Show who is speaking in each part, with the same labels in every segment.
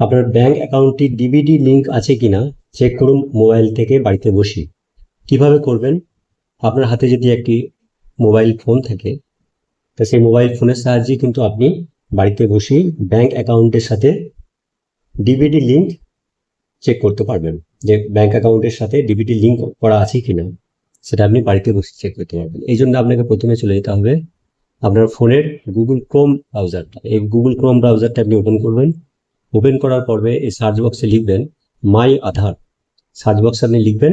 Speaker 1: আপনার ব্যাংক অ্যাকাউন্টটি DBT link আছে কিনা চেক করুন মোবাইল থেকে বাড়িতে বসে। কিভাবে করবেন? আপনার হাতে যদি একটি মোবাইল ফোন থাকে, তো সেই মোবাইল ফোনের সাহায্যে কিন্তু আপনি বাড়িতে বসেই ব্যাংক অ্যাকাউন্টের সাথে ডিবিটি লিঙ্ক চেক করতে পারবেন, যে ব্যাংক অ্যাকাউন্টের সাথে ডিবিটি লিঙ্ক করা আছে কিনা, সেটা আপনি বাড়িতে বসে চেক করতে পারবেন। এই জন্য আপনাকে প্রথমে চলে যেতে হবে আপনার ফোনের গুগল ক্রোম ব্রাউজারটা। এই গুগল ক্রোম ব্রাউজারটা আপনি ওপেন করবেন। ওপেন করার পর্বে এই সার্চ বক্সে লিখবেন মাই আধার। সার্চ বক্সে আপনি লিখবেন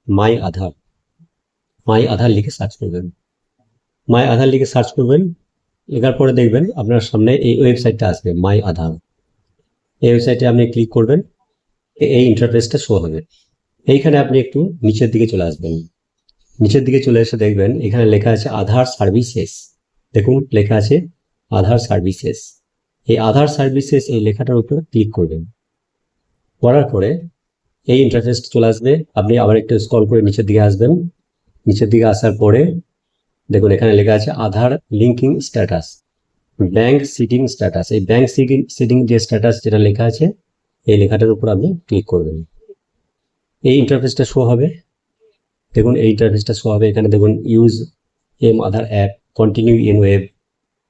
Speaker 1: মাই আধার। মাই আধার লিখে সার্চ করবেন। মাই আধার লিখে সার্চ করবেন। লেখার পরে দেখবেন আপনার সামনে এই ওয়েবসাইটটা আসবে, মাই আধার। এই ওয়েবসাইটে আপনি ক্লিক করবেন, এই ইন্টারফেসটা শো হবে। এইখানে আপনি একটু নিচের দিকে চলে আসবেন। নিচের দিকে চলে এসে দেখবেন এখানে লেখা আছে আধার সার্ভিসেস। দেখুন লেখা আছে আধার সার্ভিসেস। এই আধার সার্ভিসেস এই লেখাটার উপর ক্লিক করবেন। করার পরে এই ইন্টারফেসটা চলে আসবে। আপনি আবার একটু স্ক্রল করে নিচের দিকে আসবেন। নিচের দিকে আসার পরে দেখুন এখানে লেখা আছে Aadhaar linking status, bank seeding status. এই ব্যাংক সিটিং যে স্ট্যাটাস যেটা লেখা আছে, এই লেখাটার উপর আপনি ক্লিক করবেন। এই ইন্টারফেসটা শো হবে। দেখুন এই ইন্টারফেসটা শো হবে। এখানে দেখুন use M Aadhaar app, continue in web.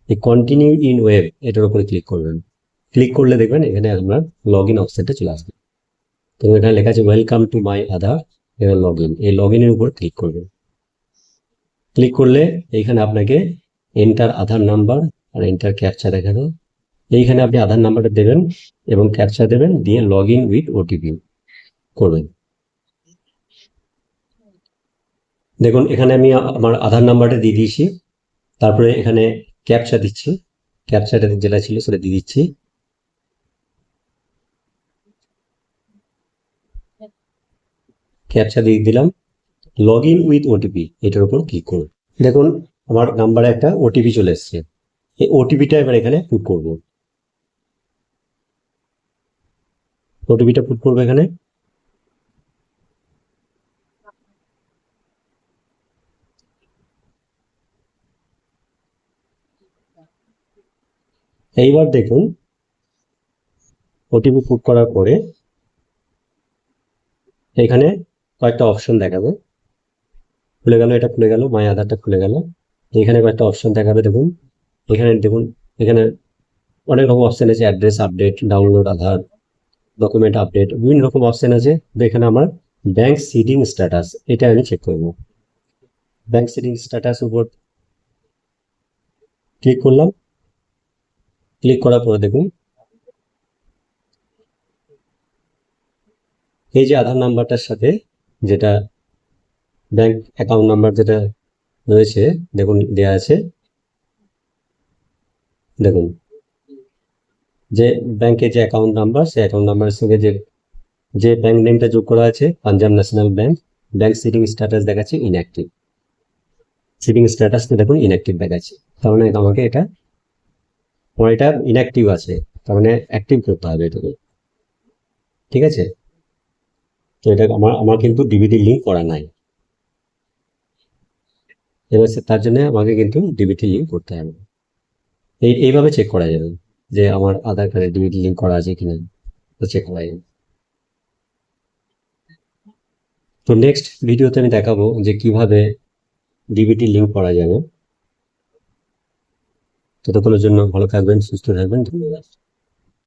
Speaker 1: এই কন্টিনিউ ইন ওয়েব এটার উপরে ক্লিক করবেন। ক্লিক করলে দেখবেন এখানে আপনার লগ ইন অপশনটা চলে আসবে। তো এখানে লেখা আছে ওয়েলকাম টু মাই আধার, এখানে লগ ইন। এই লগ ইনের উপর ক্লিক করবেন। ক্লিক করলে এইখানে আপনাকে এন্টার আধার নাম্বার আর এন্টার ক্যাপচা দেখাবে। এইখানে আপনি আধার নাম্বারটা দেবেন এবং ক্যাপচা দেবেন, দিয়ে লগ ইন উইথ ওটিপি করবেন। দেখুন এখানে আমি আমার আধার নাম্বারটা দিয়ে দিয়েছি। তারপরে এখানে ক্যাপচা দিচ্ছি। ক্যাপচাটা যেটা ছিল সেটা দিয়ে দিচ্ছি। ক্যাপচা দিয়ে দিলাম। লগ ইন উইথ ওটিপি এটার উপর ক্লিক করুন। দেখুন আমার নাম্বারে একটা ওটিপি চলে এসছে। এই ওটিপিটা এবার এখানে পুট করব। ওটিপিটা পুট করবো এখানে। এইবার দেখুন ওটিপি পুট করার পরে এখানে কয়েকটা অপশন দেখাবে। খুলে গেল, এটা খুলে গেল, মাই আধারটা খুলে গেল। এখানে কয়েকটা অপশন দেখাবে। দেখুন এখানে দেখুন এখানে অনেক রকম অপশন আছে, অ্যাড্রেস আপডেট, ডাউনলোড আধার, ডকুমেন্ট আপডেট, বিভিন্ন রকম অপশন আছে। তো এখানে আমার ব্যাংক সিডিং স্ট্যাটাস এটা আমি চেক করব। ব্যাংক সিডিং স্ট্যাটাস উপর ক্লিক করলাম। ক্লিক করার পরে দেখুন এই যে আধার নাম্বারটার সাথে যেটা ব্যাংক অ্যাকাউন্ট নাম্বার যেটা রয়েছে, দেখুন দেয়া আছে। দেখুন যে ব্যাংকের যে অ্যাকাউন্ট নাম্বার, সেই অ্যাকাউন্ট নাম্বারের সঙ্গে যে যে ব্যাংক নেমটা যোগ করা আছে Punjab national bank, bank seeding status দেখাচ্ছে ইনঅ্যাক্টিভ। সিটিং স্ট্যাটাসটা দেখুন ইনঅ্যাক্টিভ দেখাচ্ছে। তার মানে আমাকে এটা, আমার এটা ইনঅ্যাক্টিভ আছে, তার মানে অ্যাক্টিভ করতে হবে এটাকে। ঠিক আছে? তো এটা আমার আমার কিন্তু ডিবিটি লিঙ্ক করা নাই। এবার তার জন্য আমাকে কিন্তু ডিবিটি লিঙ্ক করতে হবে। এইভাবে চেক করা যাবে যে আমার আধার কার্ডে ডিবিটি লিঙ্ক করা আছে কিনা, তো চেক করা যাবে। তো নেক্সট ভিডিওতে আমি দেখাবো যে কিভাবে ডিবিটি লিঙ্ক করা যাবে। ততক্ষণের জন্য ভালো থাকবেন, সুস্থ থাকবেন। ধন্যবাদ।